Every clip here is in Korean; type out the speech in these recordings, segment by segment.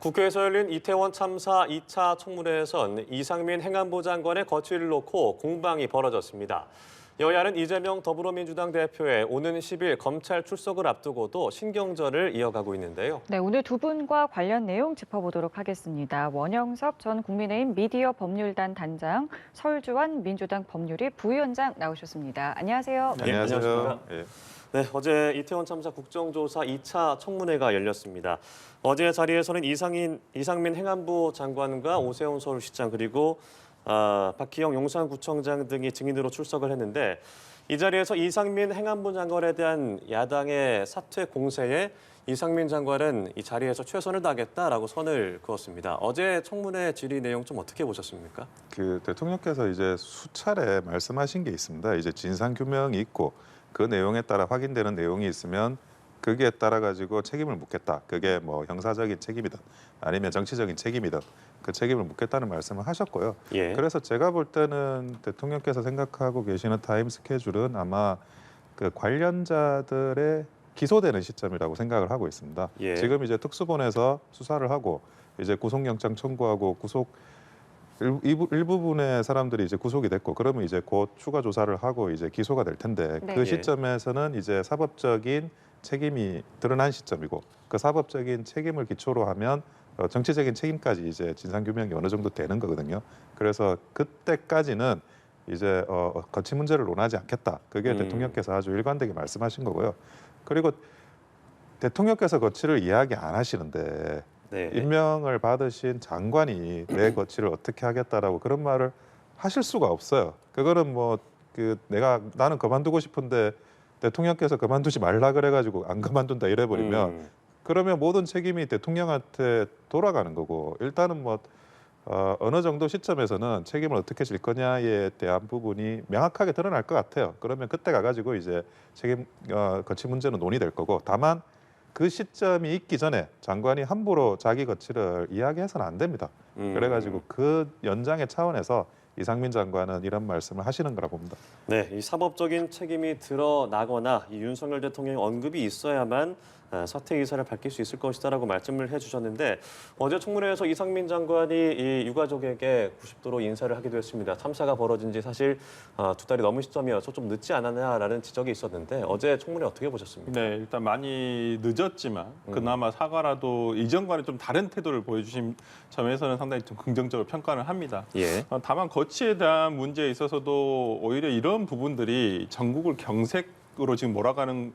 국회에서 열린 이태원 참사 2차 청문회에선 이상민 행안부 장관의 거취를 놓고 공방이 벌어졌습니다. 여야는 이재명 더불어민주당 대표의 오는 10일 검찰 출석을 앞두고도 신경전을 이어가고 있는데요. 네, 오늘 두 분과 관련 내용 짚어보도록 하겠습니다. 원영섭 전 국민의힘 미디어 법률단 단장, 설주환 민주당 법률위 부위원장 나오셨습니다. 안녕하세요. 네, 안녕하십니까. 예. 네, 어제 이태원 참사 국정조사 2차 청문회가 열렸습니다. 어제 자리에서는 이상민 행안부 장관과 오세훈 서울시장 그리고 박희영 용산구청장 등이 증인으로 출석을 했는데 이 자리에서 이상민 행안부 장관에 대한 야당의 사퇴 공세에 이상민 장관은 이 자리에서 최선을 다하겠다라고 선을 그었습니다. 어제 청문회 질의 내용 좀 어떻게 보셨습니까? 그 대통령께서 이제 수차례 말씀하신 게 있습니다. 이제 진상 규명이 있고 그 내용에 따라 확인되는 내용이 있으면 거기에 따라 가지고 책임을 묻겠다. 그게 뭐 형사적인 책임이든 아니면 정치적인 책임이든 그 책임을 묻겠다는 말씀을 하셨고요. 예. 그래서 제가 볼 때는 대통령께서 생각하고 계시는 타임 스케줄은 아마 그 관련자들의 기소되는 시점이라고 생각을 하고 있습니다. 예. 지금 이제 특수본에서 수사를 하고 이제 구속영장 청구하고 일부분의 사람들이 이제 구속이 됐고 그러면 이제 곧 추가 조사를 하고 이제 기소가 될 텐데 네. 그 시점에서는 이제 사법적인 책임이 드러난 시점이고 그 사법적인 책임을 기초로 하면 정치적인 책임까지 이제 진상규명이 어느 정도 되는 거거든요. 그래서 그때까지는 이제 거치 문제를 논하지 않겠다. 그게 대통령께서 아주 일관되게 말씀하신 거고요. 그리고 대통령께서 거치를 이야기 안 하시는데 네. 임명을 받으신 장관이 내 거치를 어떻게 하겠다라고 그런 말을 하실 수가 없어요. 그거는 뭐 나는 그만두고 싶은데 대통령께서 그만두지 말라 그래가지고 안 그만둔다 이래버리면 그러면 모든 책임이 대통령한테 돌아가는 거고 일단은 뭐 어느 정도 시점에서는 책임을 어떻게 질 거냐에 대한 부분이 명확하게 드러날 것 같아요. 그러면 그때 가가지고 이제 책임 거치 문제는 논의될 거고 다만 그 시점이 있기 전에 장관이 함부로 자기 거치를 이야기해서는 안 됩니다. 그래가지고 그 연장의 차원에서 이상민 장관은 이런 말씀을 하시는 거라 봅니다. 네, 이 사법적인 책임이 드러나거나 이 윤석열 대통령의 언급이 있어야만 사퇴 의사를 밝힐 수 있을 것이다라고 말씀을 해주셨는데 어제 청문회에서 이상민 장관이 이 유가족에게 90도로 인사를 하기도 했습니다. 참사가 벌어진 지 사실 두 달이 넘은 시점이어서 좀 늦지 않았냐라는 지적이 있었는데 어제 청문회 어떻게 보셨습니까? 네, 일단 많이 늦었지만 그나마 사과라도 이전과는 좀 다른 태도를 보여주신 점에서는 상당히 좀 긍정적으로 평가를 합니다. 예. 다만 거치에 대한 문제에 있어서도 오히려 이런 부분들이 전국을 경색으로 지금 몰아가는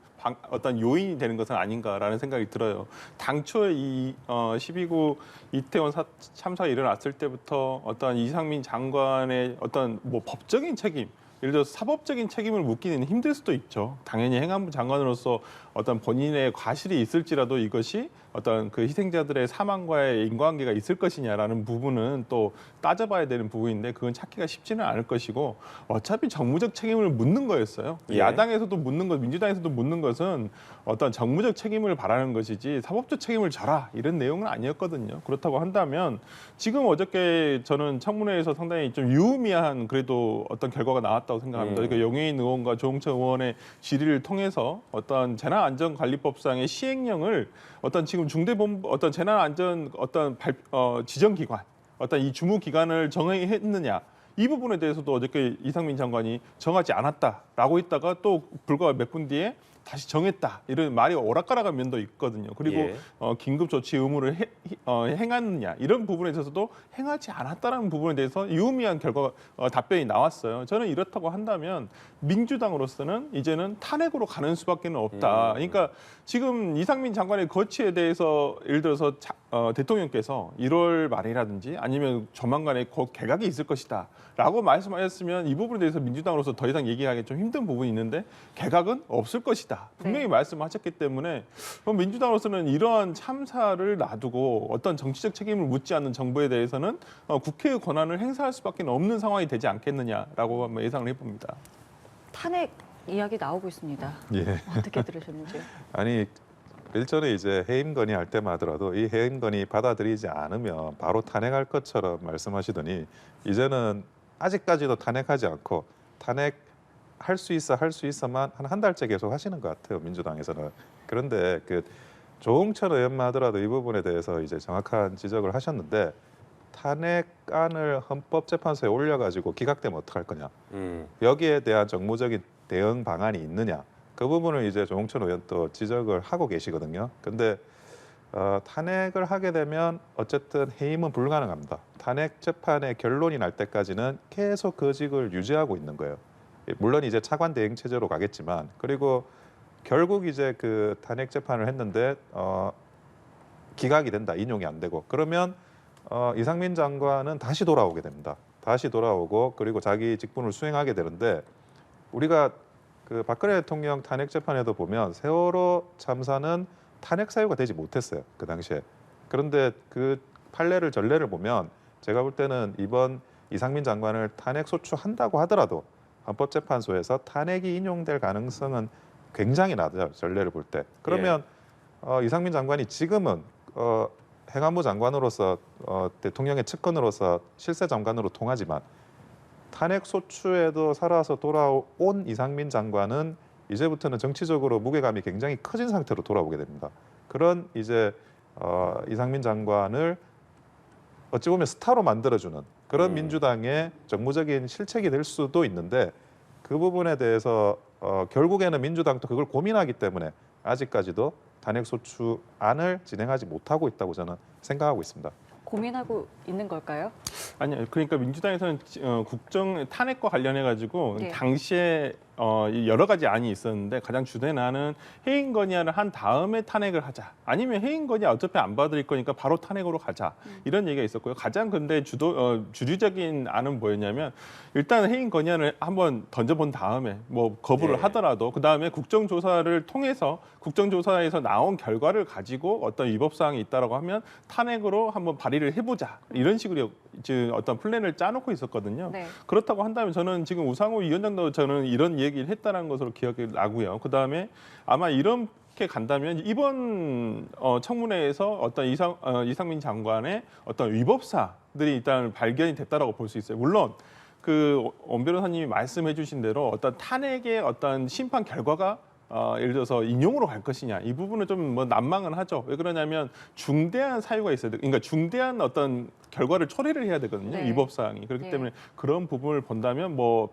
어떤 요인이 되는 것은 아닌가라는 생각이 들어요. 당초에 이 12구 이태원 참사가 일어났을 때부터 어떤 이상민 장관의 어떤 뭐 법적인 책임 예를 들어서 사법적인 책임을 묻기는 힘들 수도 있죠. 당연히 행안부 장관으로서 어떤 본인의 과실이 있을지라도 이것이 어떤 그 희생자들의 사망과의 인과관계가 있을 것이냐라는 부분은 또 따져봐야 되는 부분인데 그건 찾기가 쉽지는 않을 것이고 어차피 정무적 책임을 묻는 거였어요. 예. 야당에서도 묻는 것, 민주당에서도 묻는 것은 어떤 정무적 책임을 바라는 것이지 사법적 책임을 져라 이런 내용은 아니었거든요. 그렇다고 한다면 지금 어저께 저는 청문회에서 상당히 좀 유의미한 그래도 어떤 결과가 나왔다고 생각합니다. 그러니까 영예인 의원과 조홍천 의원의 질의를 통해서 어떤 재난안전관리법상의 시행령을 어떤 지금 중대본부 어떤 재난안전 어떤 지정기관 어떤 이 주무기관을 정했느냐 이 부분에 대해서도 어저께 이상민 장관이 정하지 않았다라고 했다가 또 불과 몇 분 뒤에 다시 정했다 이런 말이 오락가락한 면도 있거든요. 그리고 예. 긴급 조치 의무를 행하느냐 이런 부분에 있어서도 행하지 않았다는 부분에 대해서 유의미한 결과 답변이 나왔어요. 저는 이렇다고 한다면 민주당으로서는 이제는 탄핵으로 가는 수밖에 없다. 그러니까 지금 이상민 장관의 거취에 대해서 예를 들어서 대통령께서 1월 말이라든지 아니면 조만간에 곧 개각이 있을 것이다라고 말씀하셨으면 이 부분에 대해서 민주당으로서 더 이상 얘기하기 좀 힘든 부분이 있는데 개각은 없을 것이다. 분명히 말씀하셨기 때문에 민주당으로서는 이러한 참사를 놔두고 어떤 정치적 책임을 묻지 않는 정부에 대해서는 국회의 권한을 행사할 수밖에 없는 상황이 되지 않겠느냐라고 한번 예상을 해봅니다. 탄핵 이야기 나오고 있습니다. 예. 어떻게 들으셨는지요? 아니 일전에 이제 해임 건의할 때만 하더라도 이 해임 건의 받아들이지 않으면 바로 탄핵할 것처럼 말씀하시더니 이제는 아직까지도 탄핵하지 않고 탄핵할 수 있어만 한 달째 계속 하시는 것 같아요. 민주당에서는. 그런데 조홍천 의원만 하더라도 이 부분에 대해서 이제 정확한 지적을 하셨는데 탄핵안을 헌법재판소에 올려가지고 기각되면 어떡할 거냐. 여기에 대한 정무적인 대응 방안이 있느냐. 그 부분을 이제 조홍천 의원도 지적을 하고 계시거든요. 근데 탄핵을 하게 되면 어쨌든 해임은 불가능합니다. 탄핵 재판의 결론이 날 때까지는 계속 그 직을 유지하고 있는 거예요. 물론 이제 차관 대행 체제로 가겠지만 그리고 결국 이제 그 탄핵 재판을 했는데 기각이 된다, 인용이 안 되고 그러면 이상민 장관은 다시 돌아오게 됩니다. 다시 돌아오고 그리고 자기 직분을 수행하게 되는데 우리가 그 박근혜 대통령 탄핵 재판에도 보면 세월호 참사는 탄핵 사유가 되지 못했어요. 그 당시에. 그런데 그 판례를 전례를 보면 제가 볼 때는 이번 이상민 장관을 탄핵 소추한다고 하더라도 헌법재판소에서 탄핵이 인용될 가능성은 굉장히 낮아요. 전례를 볼 때. 그러면 이상민 장관이 지금은 행안부 장관으로서 대통령의 측근으로서 실세 장관으로 통하지만 탄핵 소추에도 살아서 돌아온 이상민 장관은 이제부터는 정치적으로 무게감이 굉장히 커진 상태로 돌아오게 됩니다. 그런 이제 이상민 장관을 어찌 보면 스타로 만들어주는 그런 민주당의 정무적인 실책이 될 수도 있는데 그 부분에 대해서 결국에는 민주당도 그걸 고민하기 때문에 아직까지도 탄핵 소추안을 진행하지 못하고 있다고 저는 생각하고 있습니다. 고민하고 있는 걸까요? 아니요. 그러니까 민주당에서는 국정 탄핵과 관련해 가지고 네. 당시에 여러 가지 안이 있었는데 가장 주된 안은 해임 건의안을 한 다음에 탄핵을 하자. 아니면 해임 건의 어차피 안 받을 거니까 바로 탄핵으로 가자. 이런 얘기가 있었고요. 가장 근데 주류적인 안은 뭐였냐면 일단 해임 건의안을 한번 던져본 다음에 뭐 거부를 네. 하더라도 그 다음에 국정조사를 통해서 국정조사에서 나온 결과를 가지고 어떤 위법 사항이 있다라고 하면 탄핵으로 한번 발의를 해보자. 이런 식으로 이제 어떤 플랜을 짜놓고 있었거든요. 네. 그렇다고 한다면 저는 지금 우상호 위원장도 저는 이런 얘기를 했다는 것으로 기억이 나고요. 그다음에 아마 이렇게 간다면 이번 청문회에서 어떤 이상민 장관의 어떤 위법사들이 일단 발견이 됐다라고 볼 수 있어요. 물론 그 원 변호사님이 말씀해 주신 대로 어떤 탄핵의 어떤 심판 결과가 예를 들어서 인용으로 갈 것이냐 이 부분은 좀 뭐 난망은 하죠. 왜 그러냐면 중대한 사유가 있어야 돼. 그러니까 중대한 어떤 결과를 초래를 해야 되거든요. 네. 위법 사항이. 그렇기 네. 때문에 그런 부분을 본다면 뭐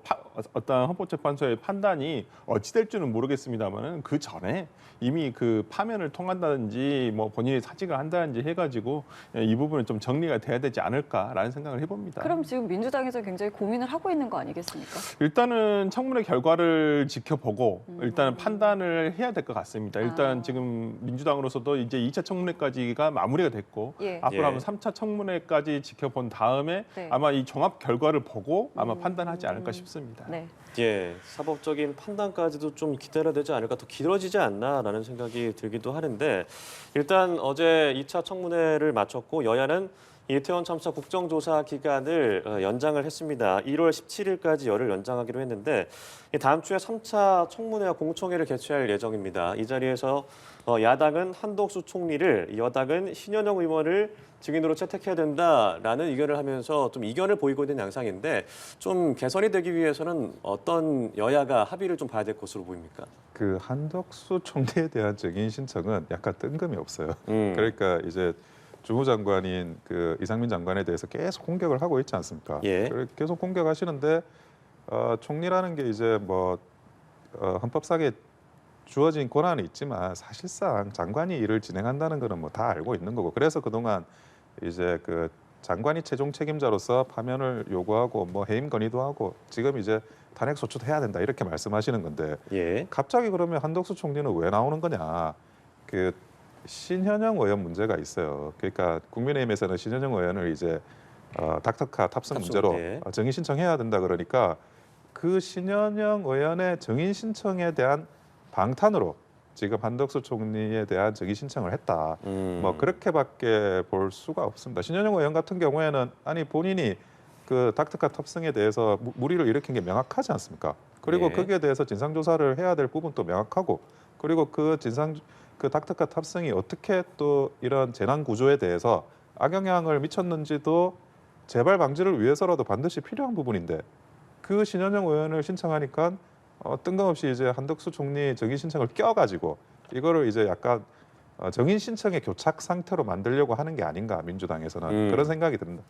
어떤 헌법재판소의 판단이 어찌 될지는 모르겠습니다만은 그 전에 이미 그 파면을 통한다든지 뭐 본인이 사직을 한다든지 해가지고 이 부분은 좀 정리가 돼야 되지 않을까라는 생각을 해봅니다. 그럼 지금 민주당에서 굉장히 고민을 하고 있는 거 아니겠습니까? 일단은 청문회 결과를 지켜보고 일단은 판단을 해야 될 것 같습니다. 일단 지금 민주당으로서도 이제 2차 청문회까지가 마무리가 됐고 예. 앞으로 예. 한번 3차 청문회까지 지켜본 다음에 네. 아마 이 종합 결과를 보고 아마 판단하지 않을까 싶습니다. 네. 예, 사법적인 판단까지도 좀 기다려야 되지 않을까, 더 길어지지 않나라는 생각이 들기도 하는데 일단 어제 2차 청문회를 마쳤고 여야는 이태원 참사 국정조사 기간을 연장을 했습니다. 1월 17일까지 열흘 연장하기로 했는데 다음 주에 3차 청문회와 공청회를 개최할 예정입니다. 이 자리에서 야당은 한덕수 총리를, 여당은 신현영 의원을 증인으로 채택해야 된다라는 의견을 하면서 좀 이견을 보이고 있는 양상인데 좀 개선이 되기 위해서는 어떤 여야가 합의를 좀 봐야 될 것으로 보입니까? 그 한덕수 총리에 대한 증인 신청은 약간 뜬금이 없어요. 그러니까 이제 주무장관인 그 이상민 장관에 대해서 계속 공격을 하고 있지 않습니까? 예. 계속 공격하시는데 총리라는 게 이제 뭐 헌법상에 주어진 권한이 있지만 사실상 장관이 일을 진행한다는 거는 뭐 다 알고 있는 거고 그래서 그동안 이제 그 장관이 최종 책임자로서 파면을 요구하고 뭐 해임 건의도 하고 지금 이제 탄핵 소추도 해야 된다 이렇게 말씀하시는 건데 예. 갑자기 그러면 한덕수 총리는 왜 나오는 거냐? 그 신현영 의원 문제가 있어요. 그러니까 국민의힘에서는 신현영 의원을 이제 닥터카 탑승 문제로 네. 증인 신청해야 된다 그러니까 그 신현영 의원의 증인 신청에 대한 방탄으로 지금 한덕수 총리에 대한 증인 신청을 했다. 뭐 그렇게밖에 볼 수가 없습니다. 신현영 의원 같은 경우에는 아니 본인이 그 닥터카 탑승에 대해서 무리를 일으킨 게 명확하지 않습니까? 그리고 예. 거기에 대해서 진상 조사를 해야 될 부분도 명확하고 그리고 그 닥터카 탑승이 어떻게 또 이런 재난 구조에 대해서 악영향을 미쳤는지도 재발 방지를 위해서라도 반드시 필요한 부분인데 그 신현영 의원을 신청하니까 뜬금없이 이제 한덕수 총리 증인 신청을 껴가지고 이거를 이제 약간 정인 신청의 교착 상태로 만들려고 하는 게 아닌가 민주당에서는 그런 생각이 듭니다.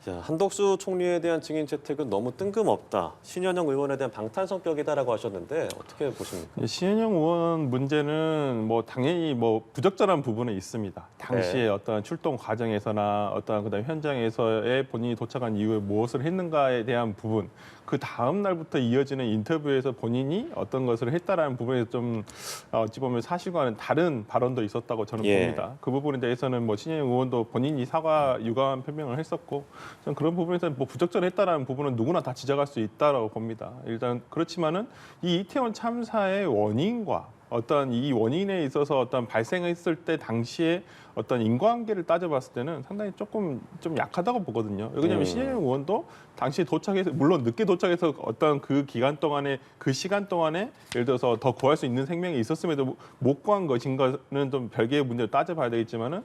자, 한덕수 총리에 대한 증인 채택은 너무 뜬금없다. 신현영 의원에 대한 방탄 성격이다라고 하셨는데 어떻게 보십니까? 신현영 의원 문제는 뭐 당연히 뭐 부적절한 부분은 있습니다. 당시에 어떤 출동 과정에서나 어떤 그다음 현장에서의 본인이 도착한 이후에 무엇을 했는가에 대한 부분, 그 다음 날부터 이어지는 인터뷰에서 본인이 어떤 것을 했다라는 부분에서 좀 어찌 보면 사실과는 다른 발언도 있었다고 저는 봅니다. 그 부분에 대해서는 뭐 신현영 의원도 본인이 사과 유감한 표명을 했었고, 저는 그런 부분에서는 뭐 부적절했다라는 부분은 누구나 다 지적할 수 있다라고 봅니다. 일단 그렇지만은 이 이태원 참사의 원인과 어떤 이 원인에 있어서 어떤 발생했을 때 당시에 어떤 인과관계를 따져봤을 때는 상당히 조금 좀 약하다고 보거든요. 왜냐하면 신현영 의원도 당시에 도착해서 물론 늦게 도착해서 어떤 그 기간 동안에 그 시간 동안에 예를 들어서 더 구할 수 있는 생명이 있었음에도 못 구한 것인가는 좀 별개의 문제로 따져봐야 되겠지만은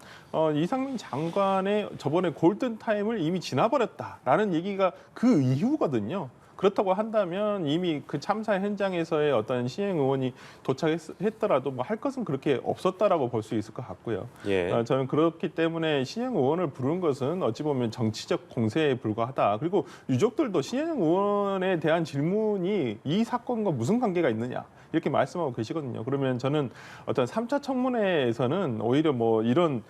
이상민 장관의 저번에 골든 타임을 이미 지나버렸다라는 얘기가 그 이후거든요. 그렇다고 한다면 이미 그 참사 현장에서의 어떤 신행 의원이 도착했더라도 뭐 할 것은 그렇게 없었다라고 볼 수 있을 것 같고요. 저는 그렇기 때문에 신행 의원을 부른 것은 어찌 보면 정치적 공세에 불과하다. 그리고 유족들도 신행 의원에 대한 질문이 이 사건과 무슨 관계가 있느냐 이렇게 말씀하고 계시거든요. 그러면 저는 어떤 3차 청문회에서는 오히려 뭐 이런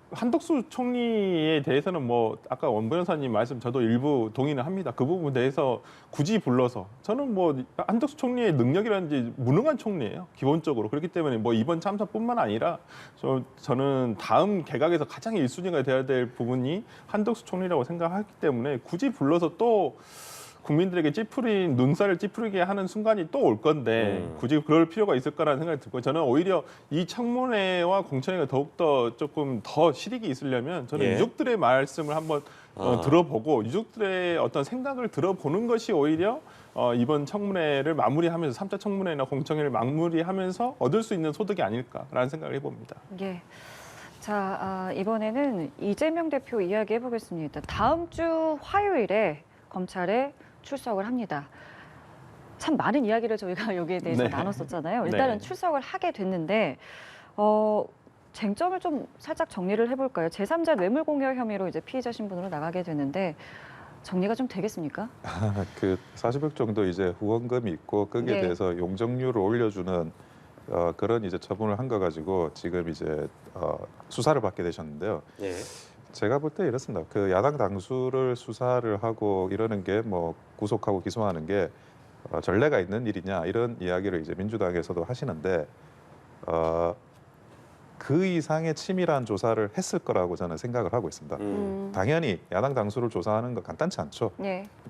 한덕수 총리에 대해서는 뭐 아까 원 변호사님 말씀 저도 일부 동의는 합니다. 그 부분에 대해서 굳이 불러서 저는 뭐 한덕수 총리의 능력이라든지 무능한 총리예요. 기본적으로. 그렇기 때문에 뭐 이번 참사뿐만 아니라 저는 다음 개각에서 가장 1순위가 돼야 될 부분이 한덕수 총리라고 생각하기 때문에 굳이 불러서 또 국민들에게 눈살을 찌푸리게 하는 순간이 또 올 건데 굳이 그럴 필요가 있을까라는 생각이 들고, 저는 오히려 이 청문회와 공청회가 더욱더 조금 더 실익이 있으려면 저는 유족들의 말씀을 한번 들어보고 유족들의 어떤 생각을 들어보는 것이 오히려 이번 청문회를 마무리하면서 3차 청문회나 공청회를 마무리하면서 얻을 수 있는 소득이 아닐까라는 생각을 해봅니다. 예. 자, 이번에는 이재명 대표 이야기 해보겠습니다. 다음 주 화요일에 검찰에 출석을 합니다. 참 많은 이야기를 저희가 여기에 대해서 나눴었잖아요. 일단은 출석을 하게 됐는데 쟁점을 좀 살짝 정리를 해볼까요? 제3자 뇌물공여 혐의로 이제 피의자 신분으로 나가게 되는데 정리가 좀 되겠습니까? 그 40억 정도 이제 후원금이 있고 거기에 대해서 용적률을 올려주는 그런 이제 처분을 한 거 가지고 지금 이제 수사를 받게 되셨는데요. 제가 볼 때 이렇습니다. 그 야당 당수를 수사를 하고 이러는 게 뭐 구속하고 기소하는 게 전례가 있는 일이냐 이런 이야기를 이제 민주당에서도 하시는데 그 이상의 치밀한 조사를 했을 거라고 저는 생각을 하고 있습니다. 당연히 야당 당수를 조사하는 거 간단치 않죠.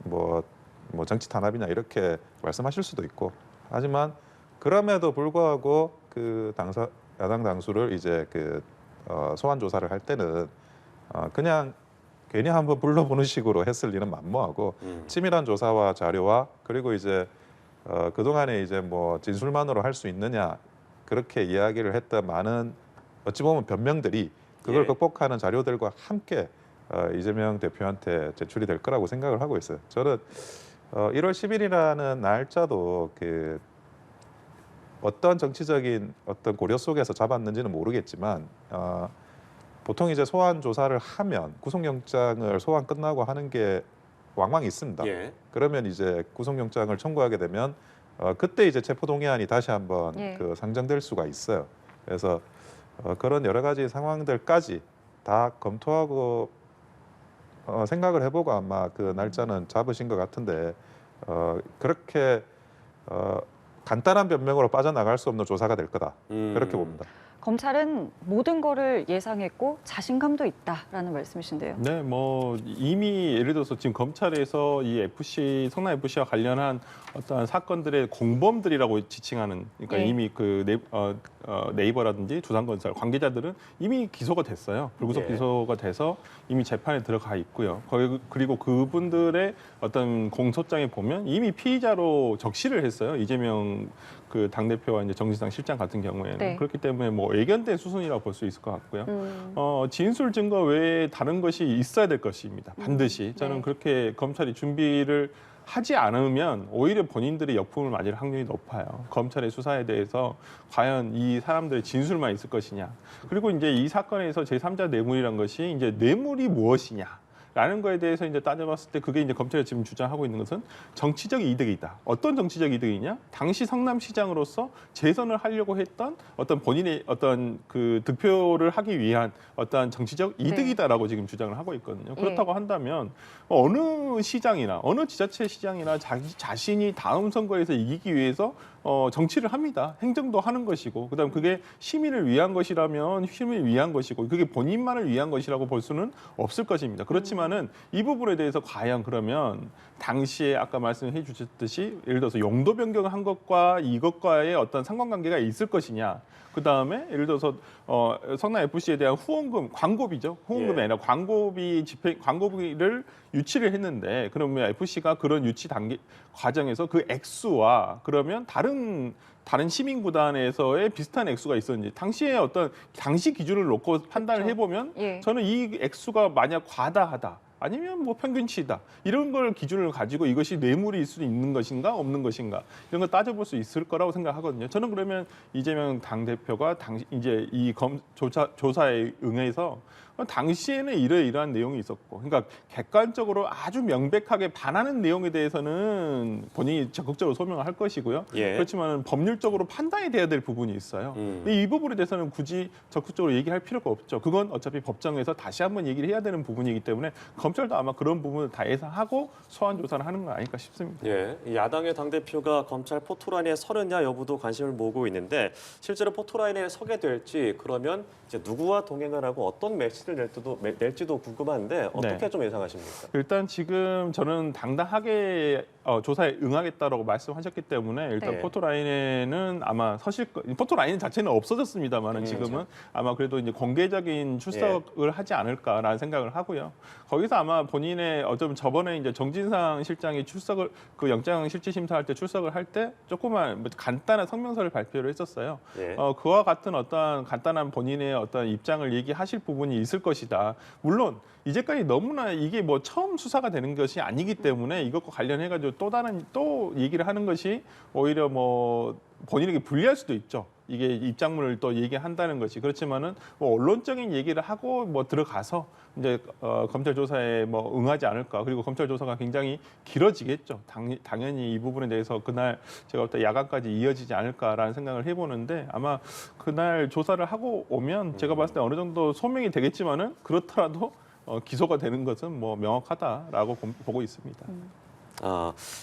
뭐 정치 탄압이냐 이렇게 말씀하실 수도 있고 하지만 그럼에도 불구하고 그 야당 당수를 이제 그 소환 조사를 할 때는 그냥 괜히 한번 불러보는 식으로 했을 리는 만무하고 치밀한 조사와 자료와 그리고 이제 그동안에 이제 뭐 진술만으로 할 수 있느냐 그렇게 이야기를 했던 많은 어찌 보면 변명들이 그걸 극복하는 자료들과 함께 이재명 대표한테 제출이 될 거라고 생각을 하고 있어요. 저는 1월 10일이라는 날짜도 그 어떤 정치적인 어떤 고려 속에서 잡았는지는 모르겠지만 보통 이제 소환 조사를 하면 구속영장을 소환 끝나고 하는 게 왕왕 있습니다. 그러면 이제 구속영장을 청구하게 되면 그때 이제 체포동의안이 다시 한번 그 상정될 수가 있어요. 그래서 그런 여러 가지 상황들까지 다 검토하고 생각을 해보고 아마 그 날짜는 잡으신 것 같은데 그렇게 간단한 변명으로 빠져나갈 수 없는 조사가 될 거다. 그렇게 봅니다. 검찰은 모든 거를 예상했고 자신감도 있다라는 말씀이신데요. 네, 뭐 이미 예를 들어서 지금 검찰에서 이 성남 FC와 관련한 어떤 사건들의 공범들이라고 지칭하는, 그러니까 이미 그 네이버라든지 두산건설 관계자들은 이미 기소가 됐어요. 불구속 기소가 돼서 이미 재판에 들어가 있고요. 그리고 그분들의 어떤 공소장에 보면 이미 피의자로 적시를 했어요. 이재명 그 당대표와 이제 정진상 실장 같은 경우에는. 그렇기 때문에 뭐 예견된 수순이라고 볼 수 있을 것 같고요. 진술 증거 외에 다른 것이 있어야 될 것입니다. 반드시. 저는 그렇게 검찰이 준비를 하지 않으면 오히려 본인들의 역풍을 맞을 확률이 높아요. 검찰의 수사에 대해서 과연 이 사람들의 진술만 있을 것이냐. 그리고 이제 이 사건에서 제3자 뇌물이란 것이 이제 뇌물이 무엇이냐. 라는 거에 대해서 이제 따져봤을 때 그게 이제 검찰이 지금 주장하고 있는 것은 정치적 이득이다. 어떤 정치적 이득이냐? 당시 성남시장으로서 재선을 하려고 했던 어떤 본인의 어떤 그 득표를 하기 위한 어떤 정치적 이득이다라고 지금 주장을 하고 있거든요. 그렇다고 한다면 어느 시장이나 어느 지자체 시장이나 자기 자신이 다음 선거에서 이기기 위해서 정치를 합니다. 행정도 하는 것이고, 그다음 그게 시민을 위한 것이라면 시민을 위한 것이고, 그게 본인만을 위한 것이라고 볼 수는 없을 것입니다. 그렇지만은 이 부분에 대해서 과연 그러면 당시에 아까 말씀해 주셨듯이 예를 들어서 용도 변경한 것과 이것과의 어떤 상관관계가 있을 것이냐. 그 다음에 예를 들어서 성남 FC에 대한 후원금, 광고비죠. 후원금이 아니라 광고비를 유치를 했는데 그러면 FC가 그런 유치 단계 과정에서 그 액수와 그러면 다른 시민 구단에서의 비슷한 액수가 있었는지 당시 기준을 놓고 판단을 그렇죠. 해보면 저는 이 액수가 만약 과다하다. 아니면 뭐 평균치다 이런 걸 기준을 가지고 이것이 뇌물일 수 있는 것인가 없는 것인가 이런 걸 따져볼 수 있을 거라고 생각하거든요. 저는 그러면 이재명 당 대표가 이제 이 조사에 응해서 당시에는 이러이러한 내용이 있었고, 그러니까 객관적으로 아주 명백하게 반하는 내용에 대해서는 본인이 적극적으로 소명을 할 것이고요. 그렇지만 법률적으로 판단이 돼야 될 부분이 있어요. 이 부분에 대해서는 굳이 적극적으로 얘기할 필요가 없죠. 그건 어차피 법정에서 다시 한번 얘기를 해야 되는 부분이기 때문에 검찰도 아마 그런 부분을 다 예상하고 소환 조사를 하는 거 아닐까 싶습니다. 이 야당의 당대표가 검찰 포토라인에 서느냐 여부도 관심을 모으고 있는데 실제로 포토라인에 서게 될지 그러면 이제 누구와 동행을 하고 어떤 메시지를 낼지도 궁금한데 어떻게 좀 예상하십니까? 일단 지금 저는 당당하게 조사에 응하겠다라고 말씀하셨기 때문에 일단 포토라인에는 아마 포토라인 자체는 없어졌습니다만은 지금은 아마 그래도 이제 공개적인 출석을 하지 않을까라는 생각을 하고요. 거기서 아마 본인의 어쩌면 저번에 이제 정진상 실장이 그 영장 실질 심사할 때 출석을 할 때 조그만 간단한 성명서를 발표를 했었어요. 그와 같은 어떤 간단한 본인의 어떤 입장을 얘기하실 부분이 있을 것이다. 물론 이제까지 너무나 이게 뭐 처음 수사가 되는 것이 아니기 때문에 이것과 관련해가지고 또 얘기를 하는 것이 오히려 뭐 본인에게 불리할 수도 있죠. 이게 입장문을 또 얘기한다는 것이. 그렇지만은 뭐 언론적인 얘기를 하고 뭐 들어가서 이제 검찰 조사에 뭐 응하지 않을까. 그리고 검찰 조사가 굉장히 길어지겠죠. 당연히 이 부분에 대해서 그날 제가 볼 때 야간까지 이어지지 않을까라는 생각을 해보는데 아마 그날 조사를 하고 오면 제가 봤을 때 어느 정도 소명이 되겠지만은 그렇더라도 기소가 되는 것은 뭐 명확하다라고 보고 있습니다.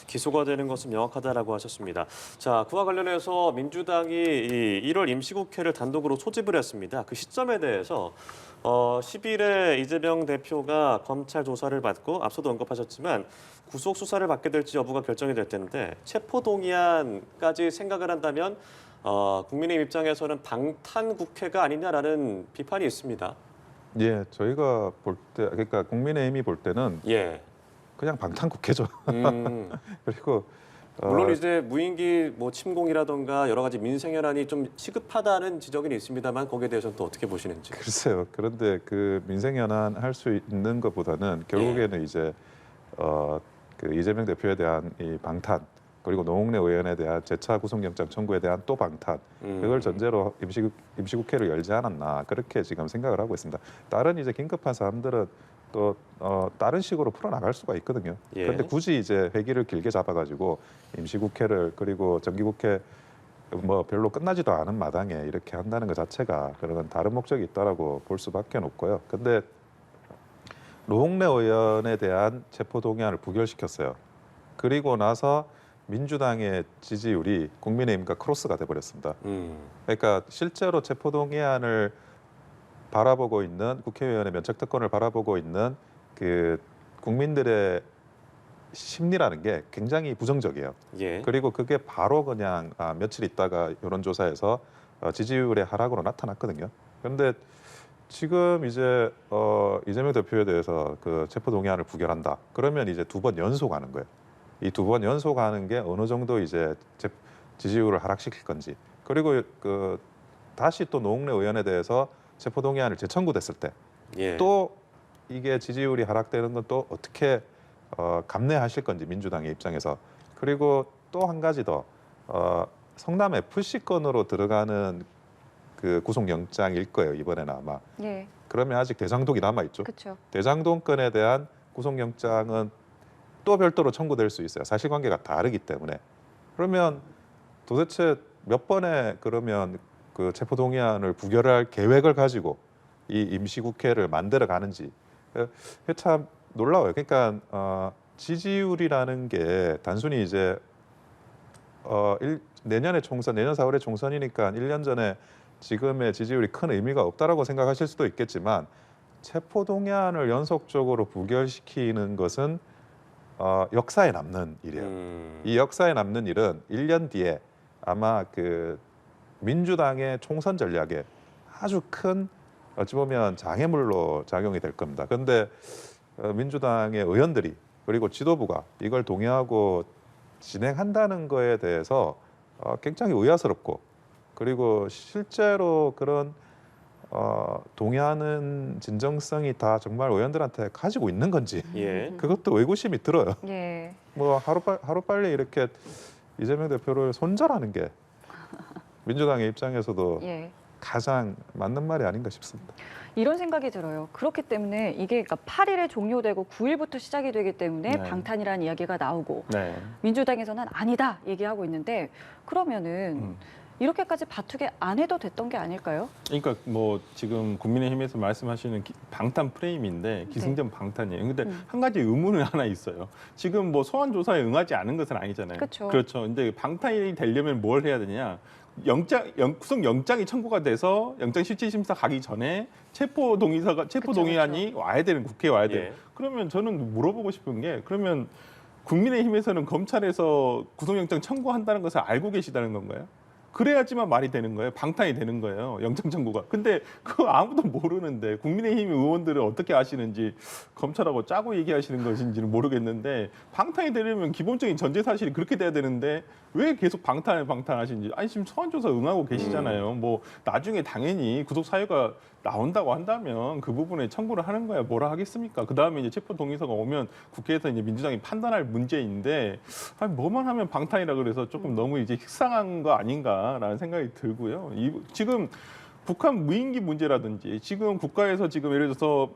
기소가 되는 것은 명확하다라고 하셨습니다. 자, 그와 관련해서 민주당이 이 1월 임시국회를 단독으로 소집을 했습니다. 그 시점에 대해서 10일에 이재명 대표가 검찰 조사를 받고 앞서도 언급하셨지만 구속 수사를 받게 될지 여부가 결정이 될 텐데 체포동의안까지 생각을 한다면 국민의힘 입장에서는 방탄 국회가 아니냐라는 비판이 있습니다. 저희가 볼 때, 그러니까 국민의힘이 볼 때는 그냥 방탄국회죠. 그리고 물론 이제 무인기 뭐 침공이라던가 여러 가지 민생 현안이 좀 시급하다는 지적은 있습니다만 거기에 대해서는 또 어떻게 보시는지. 글쎄요. 그런데 그 민생 현안 할 수 있는 것보다는 결국에는 이제 그 이재명 대표에 대한 이 방탄 그리고 노웅래 의원에 대한 재차 구속영장 청구에 대한 또 방탄 그걸 전제로 임시국회를 열지 않았나 그렇게 지금 생각을 하고 있습니다. 다른 이제 긴급한 사람들은 또 다른 식으로 풀어나갈 수가 있거든요. 그런데 굳이 이제 회기를 길게 잡아가지고 임시국회를 그리고 정기국회 뭐 별로 끝나지도 않은 마당에 이렇게 한다는 것 자체가 그런 다른 목적이 있다라고 볼 수밖에 없고요. 근데 노웅래 의원에 대한 체포동의안을 부결시켰어요. 그리고 나서 민주당의 지지율이 국민의힘과 크로스가 돼버렸습니다. 그러니까 실제로 체포동의안을 바라보고 있는 국회의원의 면책특권을 바라보고 있는 그 국민들의 심리라는 게 굉장히 부정적이에요. 그리고 그게 바로 그냥 며칠 있다가 여론조사에서 지지율의 하락으로 나타났거든요. 그런데 지금 이제 이재명 대표에 대해서 그 체포동의안을 부결한다. 그러면 이제 2번 연속하는 거예요. 이 2번 연속하는 게 어느 정도 이제 지지율을 하락시킬 건지. 그리고 그 다시 또 노웅래 의원에 대해서 체포동의안을 재청구됐을 때 또 이게 지지율이 하락되는 건 또 어떻게 감내하실 건지 민주당의 입장에서. 그리고 또 한 가지 더 성남 FC 건으로 들어가는 그 구속영장일 거예요 이번에는 아마. 예, 그러면 아직 대장동이 남아 있죠. 그렇죠. 대장동 건에 대한 구속영장은 또 별도로 청구될 수 있어요. 사실관계가 다르기 때문에. 그러면 도대체 몇 번에 그러면 그 체포동의안을 부결할 계획을 가지고 이 임시국회를 만들어 가는지 참 놀라워요. 그러니까 지지율이라는 게 단순히 이제 내년에 총선, 내년 4월에 총선이니까 1년 전에 지금의 지지율이 큰 의미가 없다라고 생각하실 수도 있겠지만 체포동의안을 연속적으로 부결시키는 것은 역사에 남는 일이에요. 이 역사에 남는 일은 1년 뒤에 아마 그 민주당의 총선 전략에 아주 큰 어찌 보면 장애물로 작용이 될 겁니다. 그런데 민주당의 의원들이 그리고 지도부가 이걸 동의하고 진행한다는 거에 대해서 굉장히 의아스럽고 그리고 실제로 그런 동의하는 진정성이 다 정말 의원들한테 가지고 있는 건지 예. 그것도 의구심이 들어요. 예. 뭐 하루빨리 이렇게 이재명 대표를 손절하는 게 민주당의 입장에서도 예. 가장 맞는 말이 아닌가 싶습니다. 이런 생각이 들어요. 그렇기 때문에 이게 그러니까 8일에 종료되고 9일부터 시작이 되기 때문에 네. 방탄이라는 이야기가 나오고 네. 민주당에서는 아니다 얘기하고 있는데 그러면은 이렇게까지 바투게 안 해도 됐던 게 아닐까요? 그러니까 뭐 지금 국민의힘에서 말씀하시는 방탄 프레임인데 기승전 방탄이에요. 근데 한 가지 의문은 하나 있어요. 지금 뭐 소환 조사에 응하지 않은 것은 아니잖아요. 그렇죠. 그렇죠. 근데 방탄이 되려면 뭘 해야 되냐? 구속 영장이 청구가 돼서 영장 실질 심사 가기 전에 체포 동의안이 와야 되는 국회에 와야 돼요. 예. 그러면 저는 물어보고 싶은 게 그러면 국민의힘에서는 검찰에서 구속영장 청구한다는 것을 알고 계시다는 건가요? 그래야지만 말이 되는 거예요. 방탄이 되는 거예요. 영장 청구가. 근데 그거 아무도 모르는데 국민의힘 의원들은 어떻게 아시는지 검찰하고 짜고 얘기하시는 것인지는 모르겠는데 방탄이 되려면 기본적인 전제 사실이 그렇게 돼야 되는데 왜 계속 방탄하시는지. 아니 지금 소환조사 응하고 계시잖아요. 뭐 나중에 당연히 구속 사유가 나온다고 한다면 그 부분에 청구를 하는 거야. 뭐라 하겠습니까? 그 다음에 이제 체포 동의서가 오면 국회에서 이제 민주당이 판단할 문제인데 아니 뭐만 하면 방탄이라 그래서 조금 너무 이제 식상한 거 아닌가라는 생각이 들고요. 지금 북한 무인기 문제라든지 지금 국가에서 지금 예를 들어서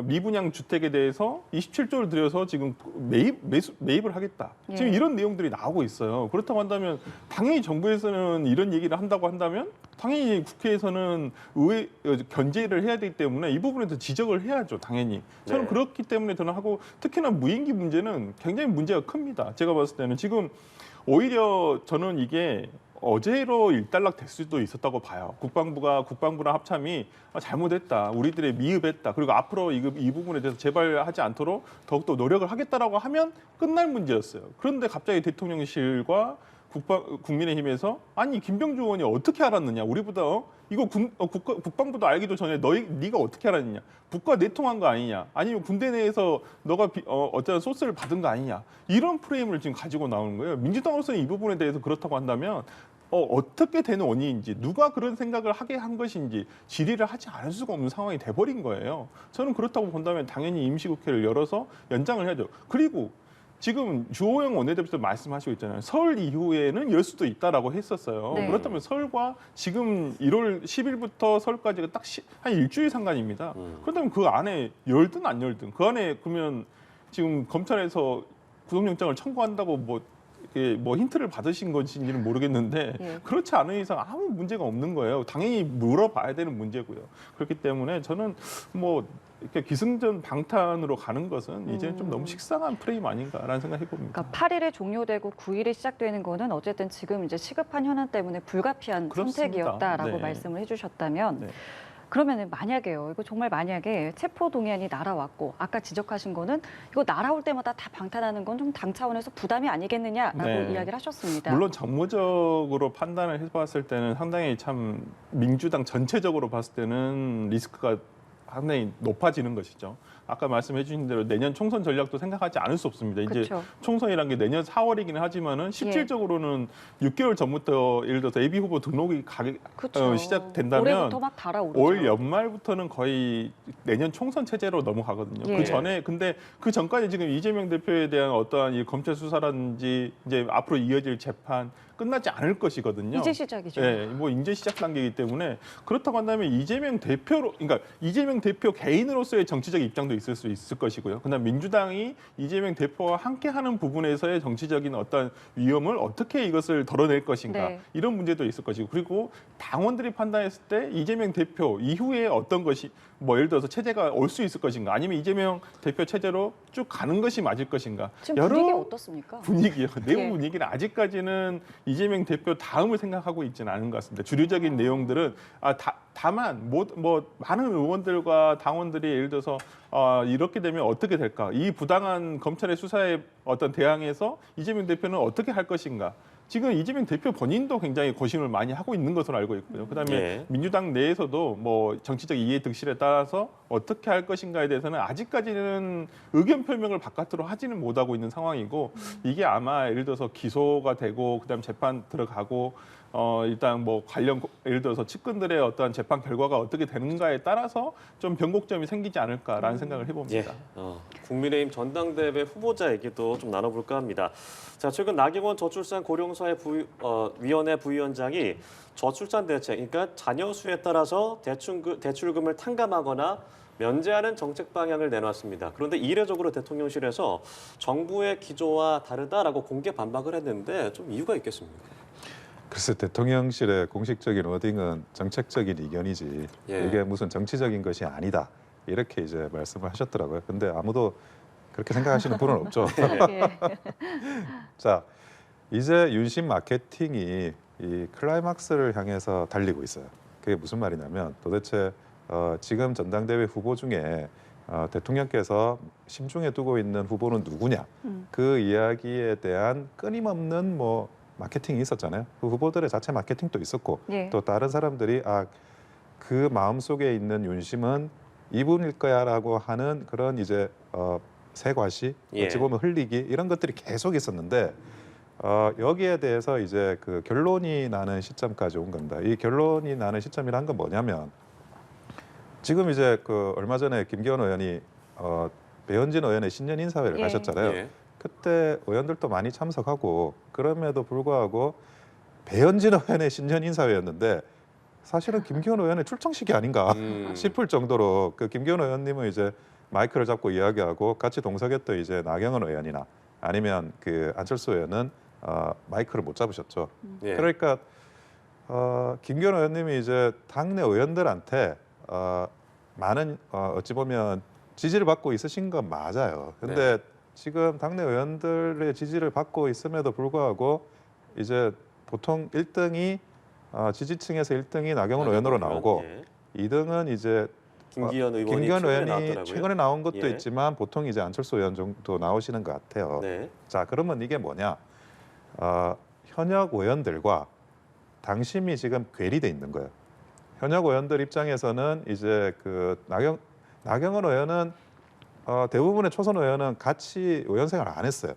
미분양 주택에 대해서 27조를 들여서 지금 매입을 하겠다. 예. 지금 이런 내용들이 나오고 있어요. 그렇다고 한다면 당연히 정부에서는 이런 얘기를 한다고 한다면 당연히 국회에서는 견제를 해야 되기 때문에 이 부분에 대해서 지적을 해야죠. 당연히. 저는 네. 그렇기 때문에 저는 하고 특히나 무인기 문제는 굉장히 문제가 큽니다. 제가 봤을 때는 지금 오히려 저는 이게 어제로 일단락 될 수도 있었다고 봐요. 국방부랑 합참이 잘못했다. 우리들의 미흡했다. 그리고 앞으로 이 부분에 대해서 재발하지 않도록 더욱더 노력을 하겠다라고 하면 끝날 문제였어요. 그런데 갑자기 대통령실과 국민의힘에서 아니 김병주 의원이 어떻게 알았느냐. 우리보다 이거 국방부도 알기도 전에 네가 어떻게 알았느냐. 북과 내통한 거 아니냐. 아니면 군대 내에서 너가 어떤 소스를 받은 거 아니냐. 이런 프레임을 지금 가지고 나오는 거예요. 민주당으로서는 이 부분에 대해서 그렇다고 한다면 어떻게 되는 원인인지 누가 그런 생각을 하게 한 것인지 질의를 하지 않을 수가 없는 상황이 돼버린 거예요. 저는 그렇다고 본다면 당연히 임시국회를 열어서 연장을 해야죠. 그리고 지금 주호영 원내대표도 말씀하시고 있잖아요. 설 이후에는 열 수도 있다라고 했었어요. 네. 그렇다면 설과 지금 1월 10일부터 설까지가 딱 한 일주일 상관입니다. 그렇다면 그 안에 열든 안 열든 그 안에 그러면 지금 검찰에서 구속영장을 청구한다고 뭐 힌트를 받으신 것인지는 모르겠는데 예. 그렇지 않은 이상 아무 문제가 없는 거예요. 당연히 물어봐야 되는 문제고요. 그렇기 때문에 저는 뭐 이렇게 기승전 방탄으로 가는 것은 이제 좀 너무 식상한 프레임 아닌가라는 생각을 해봅니다. 그러니까 8일에 종료되고 9일에 시작되는 거는 어쨌든 지금 이제 시급한 현안 때문에 불가피한 그렇습니다. 선택이었다라고 네. 말씀을 해주셨다면 네. 그러면은 만약에요. 이거 정말 만약에 체포 동의안이 날아왔고 아까 지적하신 거는 이거 날아올 때마다 다 방탄하는 건 좀 당 차원에서 부담이 아니겠느냐라고 네. 이야기를 하셨습니다. 물론 정무적으로 판단을 해봤을 때는 상당히 참 민주당 전체적으로 봤을 때는 리스크가 상당히 높아지는 것이죠. 아까 말씀해 주신 대로 내년 총선 전략도 생각하지 않을 수 없습니다. 이제 그렇죠. 총선이란 게 내년 4월이기는 하지만은 실질적으로는 6개월 전부터 예를 들어서 예비 후보 등록이 그렇죠. 시작된다면 올해부터 막 달아오르죠. 올 연말부터는 거의 내년 총선 체제로 넘어가거든요. 예. 그 전에 근데 그 전까지 지금 이재명 대표에 대한 어떠한 이 검찰 수사라든지 이제 앞으로 이어질 재판 끝나지 않을 것이거든요. 이제 시작이죠. 네, 뭐 이제 시작 단계이기 때문에 그렇다고 한다면 이재명 대표로, 그러니까 이재명 대표 개인으로서의 정치적 입장도 있을 수 있을 것이고요. 그다음 민주당이 이재명 대표와 함께하는 부분에서의 정치적인 어떤 위험을 어떻게 이것을 덜어낼 것인가 네. 이런 문제도 있을 것이고, 그리고 당원들이 판단했을 때 이재명 대표 이후에 어떤 것이 뭐 예를 들어서 체제가 올 수 있을 것인가, 아니면 이재명 대표 체제로 쭉 가는 것이 맞을 것인가. 지금 분위기 어떻습니까? 분위기요. 내부 예. 분위기는 아직까지는 이재명 대표 다음을 생각하고 있지는 않은 것 같습니다. 주류적인 내용들은 다만 뭐 많은 의원들과 당원들이 예를 들어서 이렇게 되면 어떻게 될까? 이 부당한 검찰의 수사에 어떤 대항해서 이재명 대표는 어떻게 할 것인가? 지금 이재명 대표 본인도 굉장히 고심을 많이 하고 있는 것으로 알고 있고요. 그다음에 예. 민주당 내에서도 뭐 정치적 이해 득실에 따라서 어떻게 할 것인가에 대해서는 아직까지는 의견 표명을 바깥으로 하지는 못하고 있는 상황이고, 이게 아마 예를 들어서 기소가 되고 그다음 재판 들어가고 일단 뭐 관련 예를 들어서 측근들의 어떠한 재판 결과가 어떻게 되는가에 따라서 좀 변곡점이 생기지 않을까라는 생각을 예, 해봅니다. 국민의힘 전당대회 후보자 얘기도 좀 나눠볼까 합니다. 자, 최근 나경원 저출산 고령사회 위원회 부위원장이 저출산 대책, 그러니까 자녀 수에 따라서 대출금을 탕감하거나 면제하는 정책 방향을 내놨습니다. 그런데 이례적으로 대통령실에서 정부의 기조와 다르다라고 공개 반박을 했는데 좀 이유가 있겠습니까? 글쎄 대통령실의 공식적인 워딩은 정책적인 이견이지 예. 이게 무슨 정치적인 것이 아니다 이렇게 이제 말씀을 하셨더라고요. 근데 아무도 그렇게 생각하시는 분은 없죠. 예. 자, 이제 윤심 마케팅이 이 클라이막스를 향해서 달리고 있어요. 그게 무슨 말이냐면 도대체 지금 전당대회 후보 중에 대통령께서 심중에 두고 있는 후보는 누구냐? 그 이야기에 대한 끊임없는 뭐 마케팅이 있었잖아요. 그 후보들의 자체 마케팅도 있었고 예. 또 다른 사람들이 그 마음속에 있는 윤심은 이분일 거야라고 하는 그런 이제 세과시 예. 어찌 보면 흘리기 이런 것들이 계속 있었는데 여기에 대해서 이제 그 결론이 나는 시점까지 온 겁니다. 이 결론이 나는 시점이란 건 뭐냐면 지금 이제 그 얼마 전에 김기현 의원이 배현진 의원의 신년 인사회를 예. 가셨잖아요. 예. 그때 의원들도 많이 참석하고 그럼에도 불구하고 배현진 의원의 신년 인사회였는데 사실은 김기현 의원의 출정식이 아닌가 싶을 정도로 그 김기현 의원님은 이제 마이크를 잡고 이야기하고 같이 동석했던 이제 나경원 의원이나 아니면 그 안철수 의원은 마이크를 못 잡으셨죠. 예. 그러니까 김기현 의원님이 이제 당내 의원들한테 많은 어찌 보면 지지를 받고 있으신 건 맞아요. 근데 네. 지금 당내 의원들의 지지를 받고 있음에도 불구하고 이제 보통 1등이 지지층에서 1등이 나경원 의원으로 나오고 예. 2등은 이제 김기현 의원이 김기현 최근에 의원이 나왔더라고요. 최근에 나온 것도 예. 있지만 보통 이제 안철수 의원 정도 나오시는 것 같아요. 네. 자, 그러면 이게 뭐냐? 현역 의원들과 당심이 지금 괴리돼 있는 거예요. 현역 의원들 입장에서는 이제 그 나경원 의원은 대부분의 초선 의원은 같이 의원 생활 안 했어요.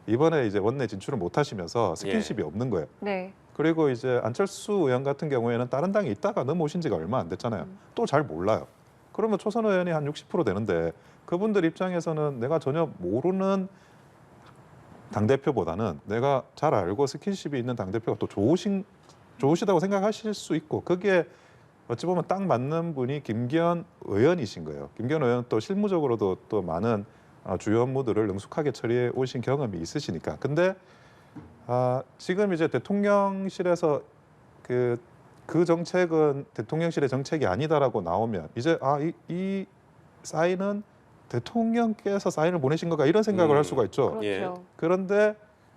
이번에 이제 원내 진출을 못 하시면서 스킨십이 없는 거예요. 네. 그리고 이제 안철수 의원 같은 경우에는 다른 당에 있다가 넘어오신 지가 얼마 안 됐잖아요. 또 잘 몰라요. 그러면 초선 의원이 한 60% 되는데 그분들 입장에서는 내가 전혀 모르는 당대표보다는 내가 잘 알고 스킨십이 있는 당대표가 또 좋으시다고 생각하실 수 있고 그게 어찌 보면 딱 맞는 분이 김기현 의원이신 거예요. 김기현 의원은 또 실무적으로도 또 많은 주요 업무들을 능숙하게 처리해 오신 경험이 있으시니까. 근데 지금 이제 대통령실에서 그 정책은 대통령실의 정책이 아니다라고 나오면 이제 이 사인은 대통령께서 사인을 보내신 거가 이런 생각을 할 수가 있죠. 예. 그렇죠. 그런데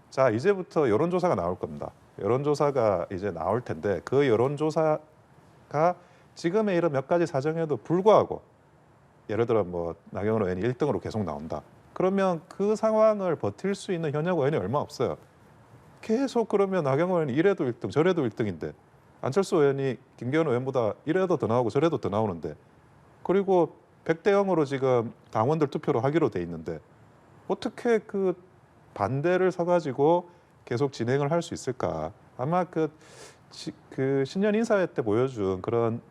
자 이제부터 여론조사가 나올 겁니다. 여론조사가 이제 나올 텐데 그 여론조사가 지금의 이런 몇 가지 사정에도 불구하고 예를 들어 뭐 나경원 의원이 1등으로 계속 나온다. 그러면 그 상황을 버틸 수 있는 현역 의원이 얼마 없어요. 계속 그러면 나경원 의원이 이래도 1등 저래도 1등인데 안철수 의원이 김기현 의원보다 이래도 더 나오고 저래도 더 나오는데 그리고 100대 0으로 지금 당원들 투표로 하기로 돼 있는데 어떻게 그 반대를 서가지고 계속 진행을 할 수 있을까? 아마 그 신년 인사회 때 보여준 그런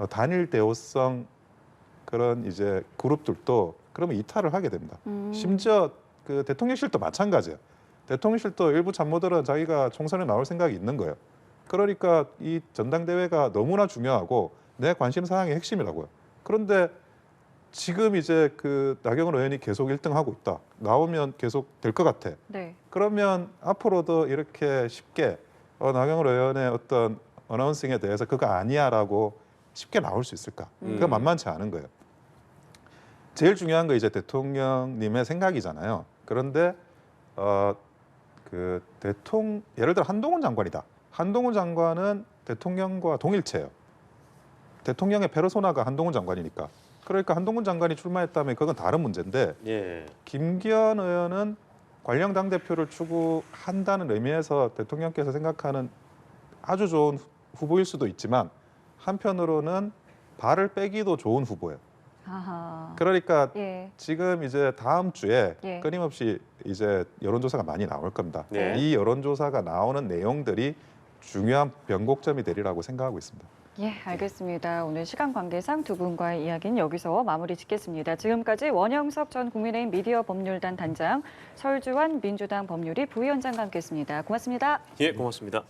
단일 대오성 그런 이제 그룹들도 그러면 이탈을 하게 됩니다. 심지어 그 대통령실도 마찬가지예요. 대통령실도 일부 참모들은 자기가 총선에 나올 생각이 있는 거예요. 그러니까 이 전당대회가 너무나 중요하고 내 관심 사항의 핵심이라고요. 그런데 지금 이제 그 나경원 의원이 계속 1등하고 있다. 나오면 계속 될 것 같아. 네. 그러면 앞으로도 이렇게 쉽게 나경원 의원의 어떤 어나운싱에 대해서 그거 아니야라고 쉽게 나올 수 있을까? 그거 만만치 않은 거예요. 제일 중요한 거 이제 대통령님의 생각이잖아요. 그런데 예를 들어 한동훈 장관이다. 한동훈 장관은 대통령과 동일체예요. 대통령의 페르소나가 한동훈 장관이니까. 그러니까 한동훈 장관이 출마했다면 그건 다른 문제인데 예. 김기현 의원은 관령 당대표를 추구한다는 의미에서 대통령께서 생각하는 아주 좋은 후보일 수도 있지만 한편으로는 발을 빼기도 좋은 후보예요. 아하. 그러니까 예. 지금 이제 다음 주에 예. 끊임없이 이제 여론조사가 많이 나올 겁니다. 네. 이 여론조사가 나오는 내용들이 중요한 변곡점이 되리라고 생각하고 있습니다. 예, 알겠습니다. 오늘 시간 관계상 두 분과의 이야기는 여기서 마무리 짓겠습니다. 지금까지 원영석 전 국민의힘 미디어 법률단 단장, 설주환 민주당 법률위 부위원장과 함께했습니다. 고맙습니다. 예, 고맙습니다.